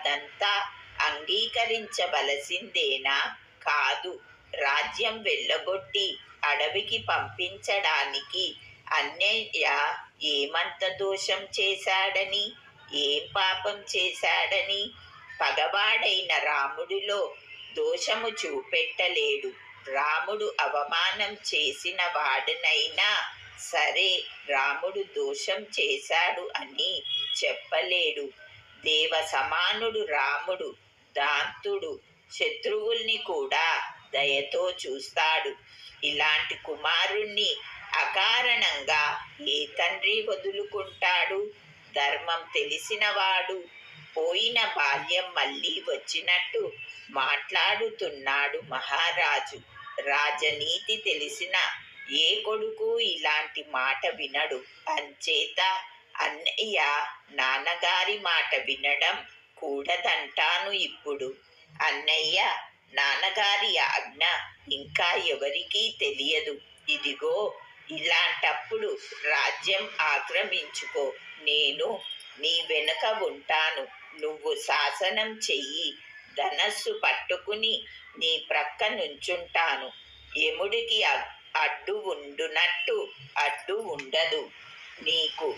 అదంతా అంగీకరించవలసిందేనా? కాదు. రాజ్యం వెళ్ళగొట్టి అడవికి పంపించడానికి అన్నయ్య ఏమంత దోషం చేశాడని, ఏం పాపం చేశాడని పగవాడైన రాముడిలో దోషము చూపెట్టలేడు. రాముడు అవమానం చేసిన వాడనైనా సరే రాముడు దోషం చేశాడు అని చెప్పలేడు. దేవ సమానుడు రాముడు, దాంతుడు, శత్రువుల్ని కూడా దయతో చూస్తాడు. ఇలాంటి కుమారుణ్ణి అకారణంగా ఏ తండ్రి వదులుకుంటాడు? ధర్మం తెలిసినవాడు పోయిన బాల్యం మళ్ళీ వచ్చినట్టు మాట్లాడుతున్నాడు మహారాజు. రాజనీతి తెలిసిన ఏ కొడుకు ఇలాంటి మాట వినడు. అంచేత అన్నయ్య నాన్నగారి మాట వినడం కూడదంటాను ఇప్పుడు. అన్నయ్య, నాన్నగారి ఆజ్ఞ ఇంకా ఎవరికీ తెలియదు. ఇదిగో ఇలాంటప్పుడు రాజ్యం ఆక్రమించుకో. నేను నీ వెనుక ఉంటాను. నువ్వు శాసనం చెయ్యి. ధనస్సు పట్టుకుని నీ ప్రక్క నుంచుంటాను. యముడికి అడ్డు ఉండునట్టు అడ్డు ఉండదు నీకు.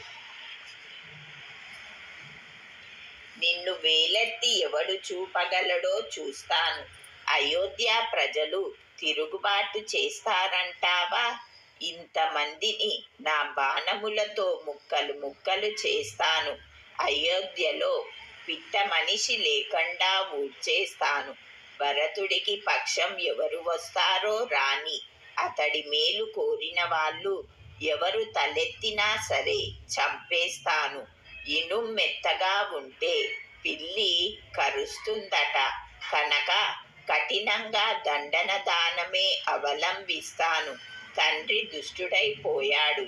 నిన్ను వేలెత్తి ఎవడు చూపగలడో చూస్తాను. అయోధ్య ప్రజలు తిరుగుబాటు చేస్తారంటావా? ఇంతమందిని నా బాణములతో ముక్కలు ముక్కలు చేస్తాను. అయోధ్యలో పిట్ట మనిషి లేకుండా ఊడ్చేస్తాను. భరతుడికి పక్షం ఎవరు వస్తారో రాని. అతడి మేలు కోరిన వాళ్ళు ఎవరు తలెత్తినా సరే చంపేస్తాను. ఇనుం మెత్తగా ఉంటే పిల్లి కరుస్తుందట కనుక కఠినంగా దండన దానమే అవలంబిస్తాను. తండ్రి దుష్టుడైపోయాడు.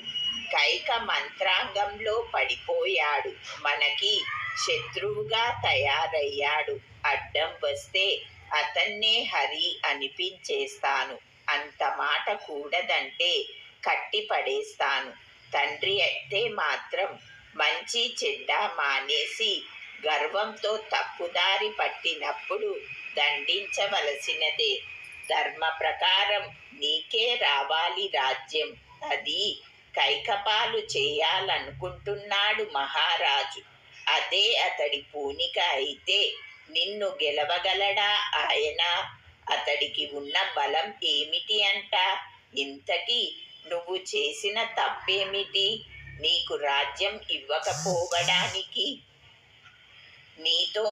కైక మంత్రాంగంలో పడిపోయాడు. మనకి శత్రువుగా తయారయ్యాడు. అడ్డం వస్తే అతన్నే హరి అనిపించేస్తాను. అంత మాట కూడదంటే కట్టి పడేస్తాను. తండ్రి అయితే మాత్రం మంచి చెడ్డ మానేసి గర్వంతో తప్పుదారి పట్టినప్పుడు దండించవలసినదే. ధర్మ ప్రకారం నీకే రావాలి రాజ్యం. అది కైకపాలు చేయాలనుకుంటున్నాడు మహారాజు. అదే అతడి పూనిక అయితే నిన్ను గెలవగలడా ఆయన? అతడికి ఉన్న బలం ఏమిటి అంట? ఇంతకీ నువ్వు చేసిన తప్పేమిటి నీకు రాజ్యం ఇవ్వకపోవడానికి? నీతో